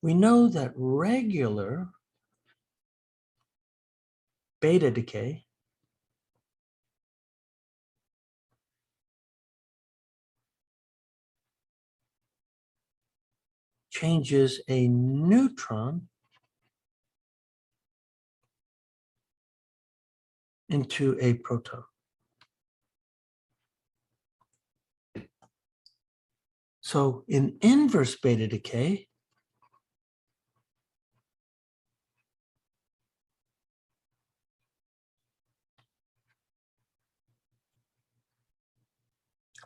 We know that regular beta decay changes a neutron into a proton. So in inverse beta decay,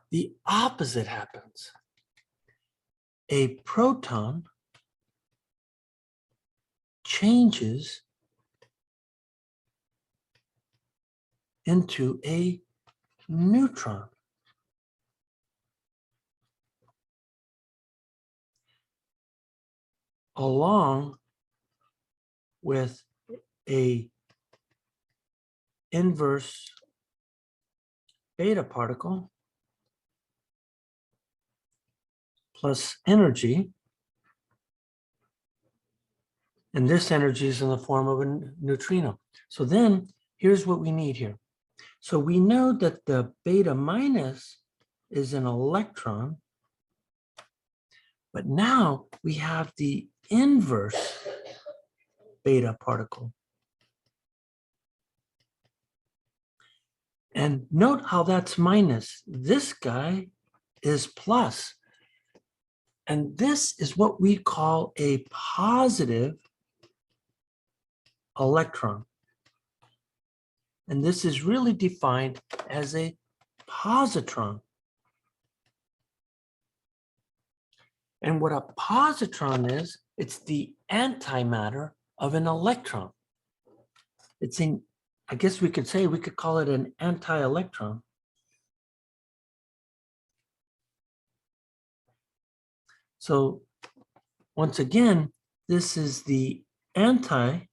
the opposite happens. A proton changes into a neutron. Along with a inverse beta particle plus energy, and this energy is in the form of a neutrino. So then here's what we need here. So we know that the beta minus is an electron, but now we have the inverse beta particle. And note how that's minus. This guy is plus. And this is what we call a positive electron. And this is really defined as a positron. And what a positron is, it's the antimatter of an electron. It's in, I guess we could say, we could call it an anti-electron. So once again, this is the antimatter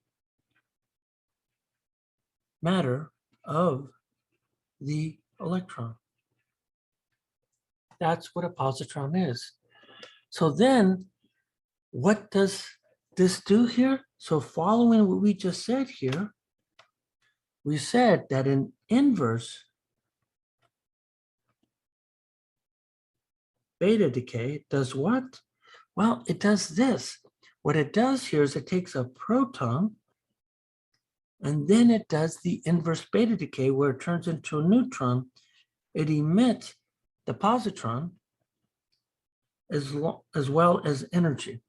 of the electron. That's what a positron is. So then what does this do here? So following what we just said here, we said that an inverse beta decay does what? Well, it does this. What it does here is it takes a proton and then it does the inverse beta decay where it turns into a neutron. It emits the positron as well as energy.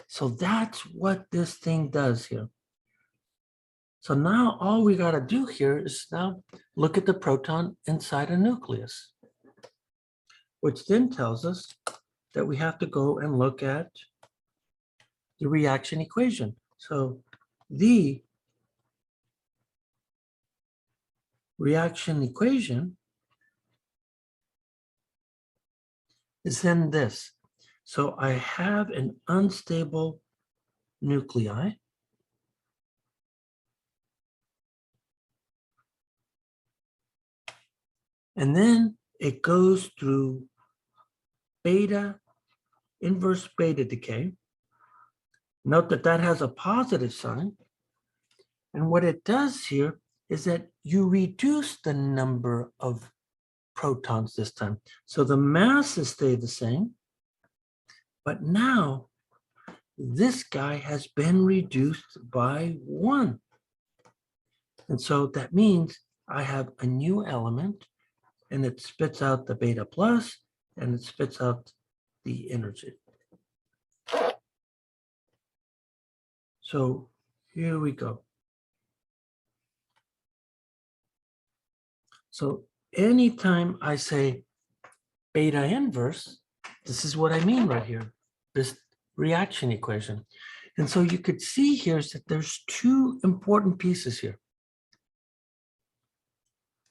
So that's what this thing does here. So now all we got to do here is now look at the proton inside a nucleus, which then tells us that we have to go and look at the reaction equation. So the reaction equation is then this. So I have an unstable nuclei. And then it goes through inverse beta decay. Note that that has a positive sign. And what it does here is that you reduce the number of protons this time. So the masses stay the same, but now this guy has been reduced by 1. And so that means I have a new element and it spits out the beta plus and it spits out the energy. So here we go. So anytime I say beta inverse, this is what I mean right here, this reaction equation. And so you could see here is that there's 2 important pieces here.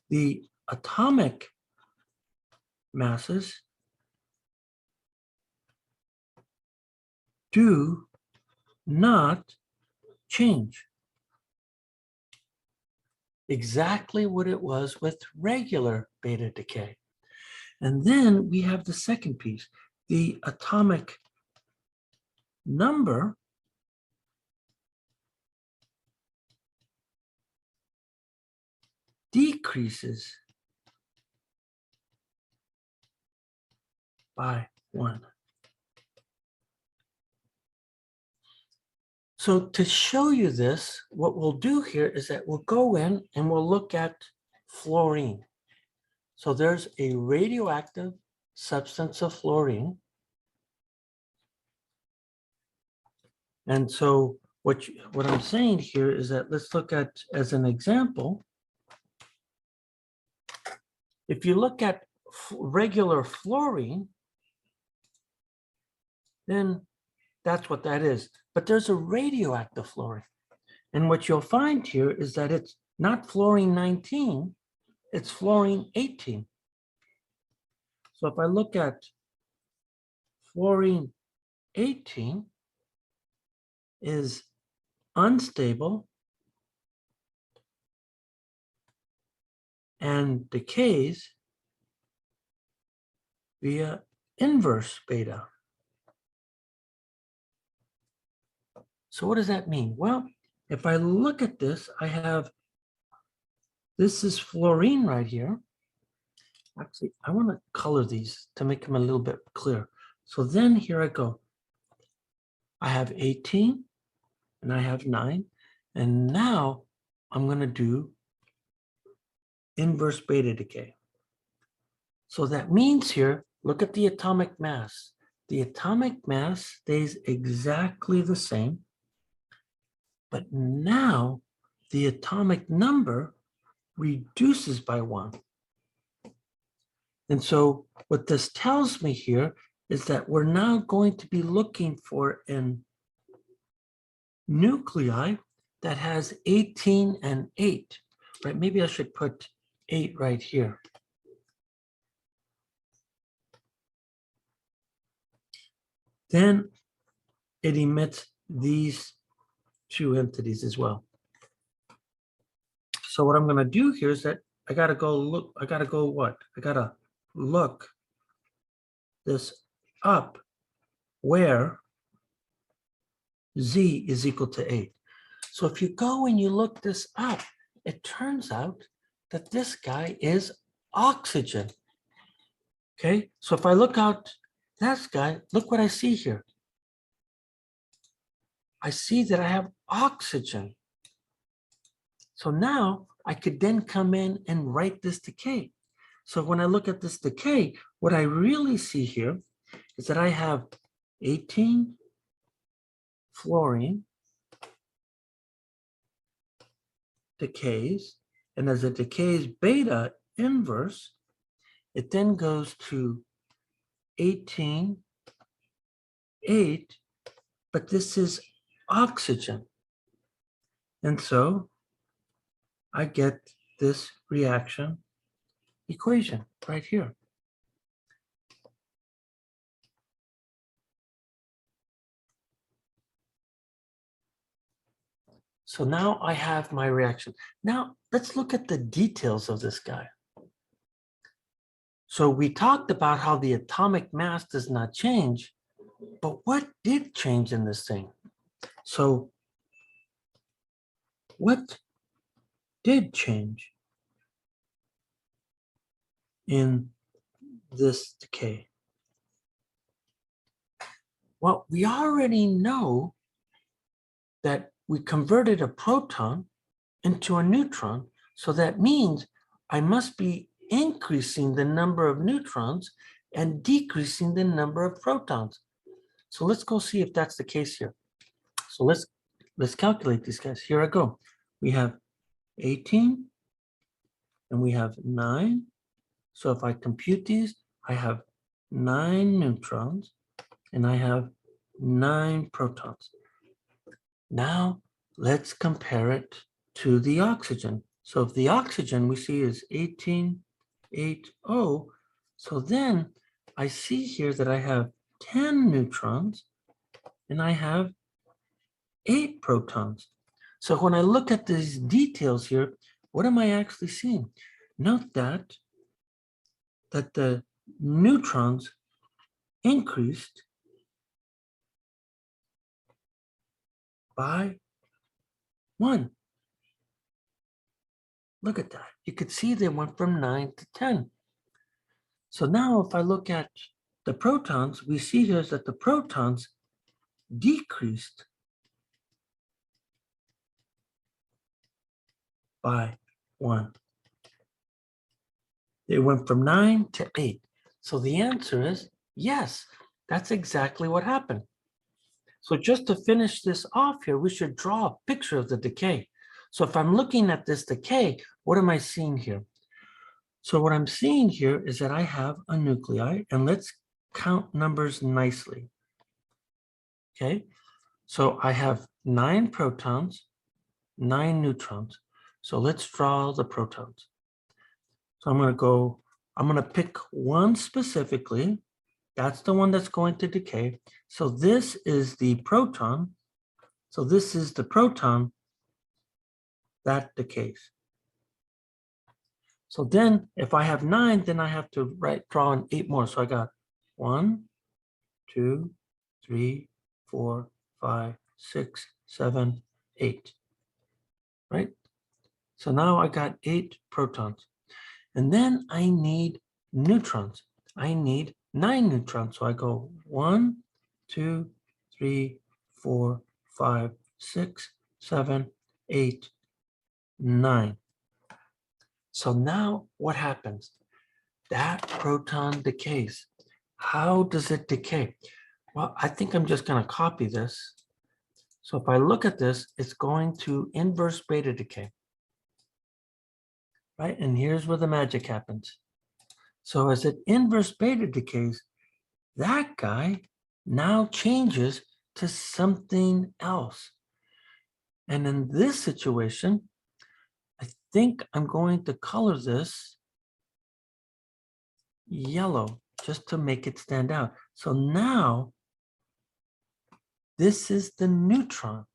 The atomic masses do not change. Exactly what it was with regular beta decay. And then we have the second piece. The atomic number decreases by 1. So to show you this, what we'll do here is that we'll go in and we'll look at fluorine. So there's a radioactive substance of fluorine. And so what I'm saying here is that let's look at, as an example, if you look at regular fluorine, then that's what that is. But there's a radioactive fluorine. And what you'll find here is that it's not fluorine 19, it's fluorine 18. So if I look at fluorine 18 is unstable and decays via inverse beta. So what does that mean? Well, if I look at this, I have, this is fluorine right here. Actually, I want to color these to make them a little bit clear. So then here I go. I have 18 and I have 9. And now I'm going to do inverse beta decay. So that means here, look at the atomic mass. The atomic mass stays exactly the same. But now the atomic number reduces by 1. And so what this tells me here is that we're now going to be looking for an nuclei that has 18 and 8, right? Maybe I should put 8 right here. Then it emits these 2 entities as well. So what I'm going to do here is that I got to go look, I got to go what? I got to look this up where Z is equal to 8. So if you go and you look this up, it turns out that this guy is oxygen. Okay, so if I look out this guy, look what I see here. I see that I have oxygen. So now I could then come in and write this decay. So when I look at this decay, what I really see here is that I have 18 fluorine decays, and as it decays beta inverse, it then goes to 18, 8, but this is oxygen. And so I get this reaction equation right here. So now I have my reaction. Now let's look at the details of this guy. So we talked about how the atomic mass does not change, but what did change in this thing? So what did change in this decay? Well, we already know that we converted a proton into a neutron. So that means I must be increasing the number of neutrons and decreasing the number of protons. So let's go see if that's the case here. So let's calculate these guys. Here I go. We have 18 and we have 9. So if I compute these, I have 9 neutrons and I have 9 protons. Now let's compare it to the oxygen. So if the oxygen we see is 18, 8, 0, so then I see here that I have 10 neutrons and I have 8 protons. So when I look at these details here, what am I actually seeing? Note that the neutrons increased by 1. Look at that. You could see they went from 9 to 10. So now if I look at the protons, we see here that the protons decreased by 1. They went from 9 to 8. So the answer is yes, that's exactly what happened. So just to finish this off here, we should draw a picture of the decay. So if I'm looking at this decay, what am I seeing here? So what I'm seeing here is that I have a nuclei, and let's count numbers nicely. Okay, so I have 9 protons, 9 neutrons. So let's draw the protons. So I'm going to pick one specifically. That's the one that's going to decay. So this is the proton. So this is the proton that decays. So then if I have 9, then I have to draw in 8 more. So I got 1, 2, 3, 4, 5, 6, 7, 8. Right? So now I got 8 protons. And then I need neutrons. I need 9 neutrons. So I go 1, 2, 3, 4, 5, 6, 7, 8, 9. So now what happens? That proton decays. How does it decay? Well, I think I'm just going to copy this. So if I look at this, it's going to inverse beta decay. Right? And here's where the magic happens. So as it inverse beta decays, that guy now changes to something else. And in this situation, I think I'm going to color this yellow just to make it stand out. So now this is the neutron,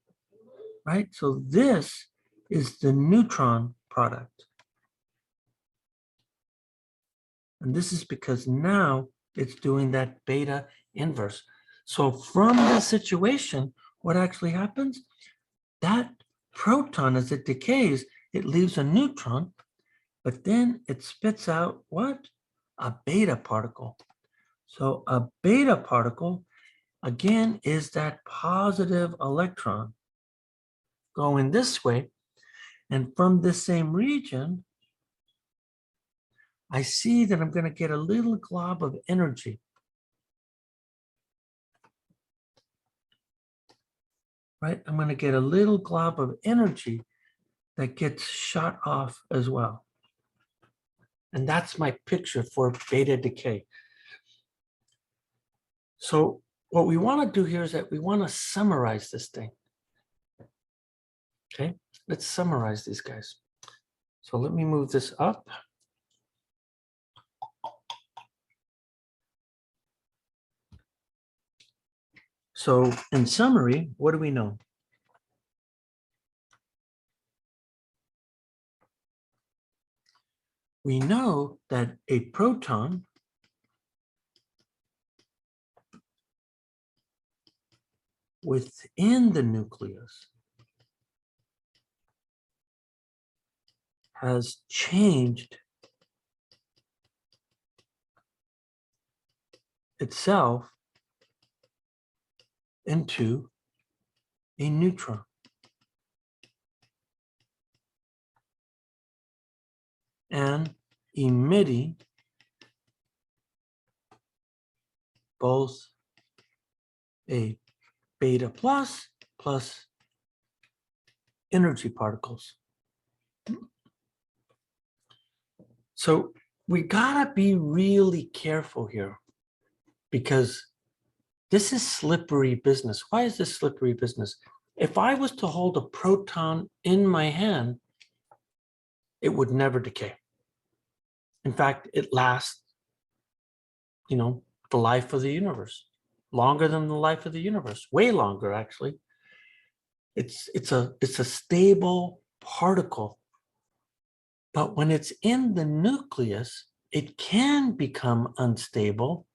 right? So this is the neutron product. And this is because now it's doing that beta inverse. So from this situation, what actually happens? That proton, as it decays, it leaves a neutron, but then it spits out what? A beta particle. So a beta particle, again, is that positive electron going this way. And from this same region, I see that I'm going to get a little glob of energy. Right? I'm going to get a little glob of energy that gets shot off as well. And that's my picture for beta decay. So what we want to do here is that we want to summarize this thing. Okay, let's summarize these guys. So let me move this up. So in summary, what do we know? We know that a proton within the nucleus has changed itself into a neutron. And emitting both a beta plus energy particles. So we gotta be really careful here because this is slippery business. Why is this slippery business? If I was to hold a proton in my hand, it would never decay. In fact, it lasts, the life of the universe, longer than the life of the universe, way longer actually. It's a stable particle. But when it's in the nucleus, it can become unstable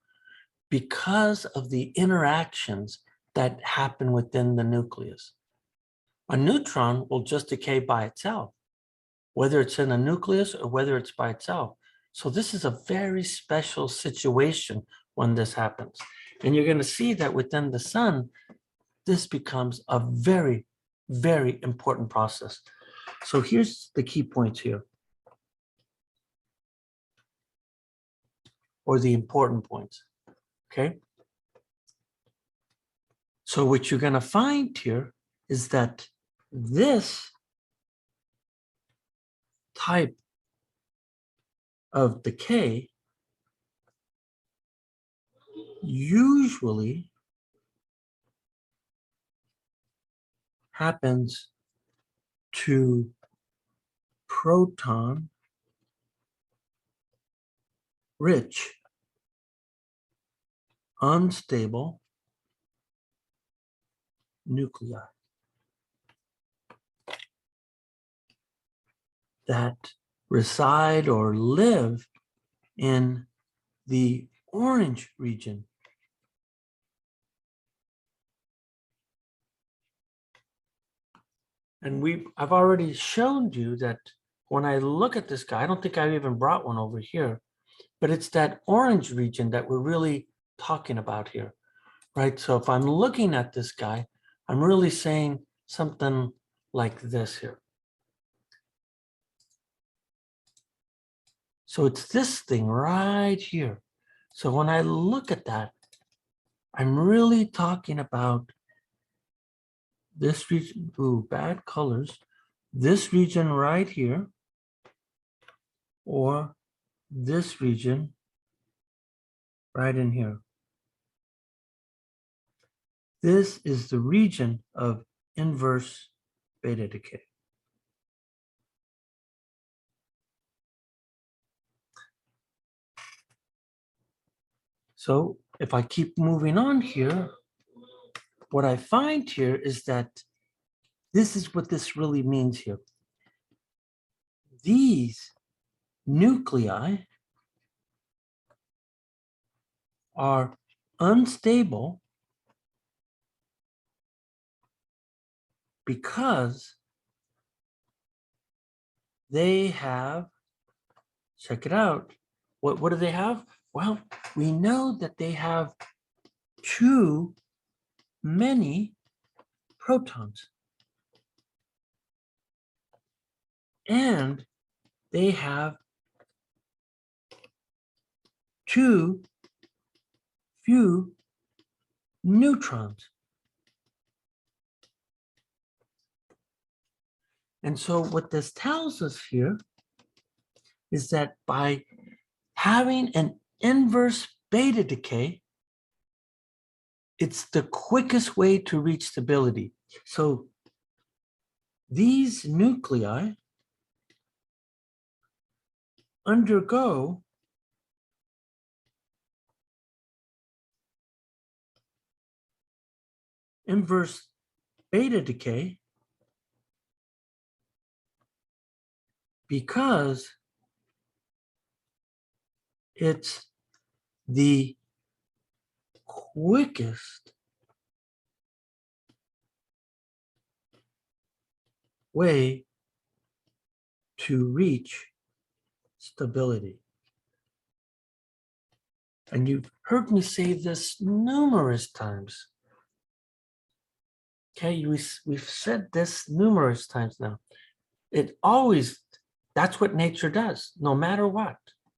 because of the interactions that happen within the nucleus. A neutron will just decay by itself. whether it's in a nucleus or whether it's by itself. So this is a very special situation when this happens. And you're going to see that within the sun, this becomes a very, very important process. So here's the key points here, or the important points, okay? So what you're going to find here is that this type of decay usually happens to proton rich, unstable nuclei that reside or live in the orange region. And I've already shown you that when I look at this guy, I don't think I've even brought one over here, but it's that orange region that we're really talking about here, right? So if I'm looking at this guy, I'm really saying something like this here. So it's this thing right here. So when I look at that, I'm really talking about this region, ooh, bad colors, this region right here, or this region right in here. This is the region of inverse beta decay. So if I keep moving on here, what I find here is that this is what this really means here. These nuclei are unstable because they have, check it out, what do they have? Well, we know that they have too many protons. And they have too few neutrons. And so what this tells us here is that by having an inverse beta decay, it's the quickest way to reach stability. So these nuclei undergo inverse beta decay because it's the quickest way to reach stability. And you've heard me say this numerous times. Okay, we've said this numerous times now. It always, that's what nature does, no matter what.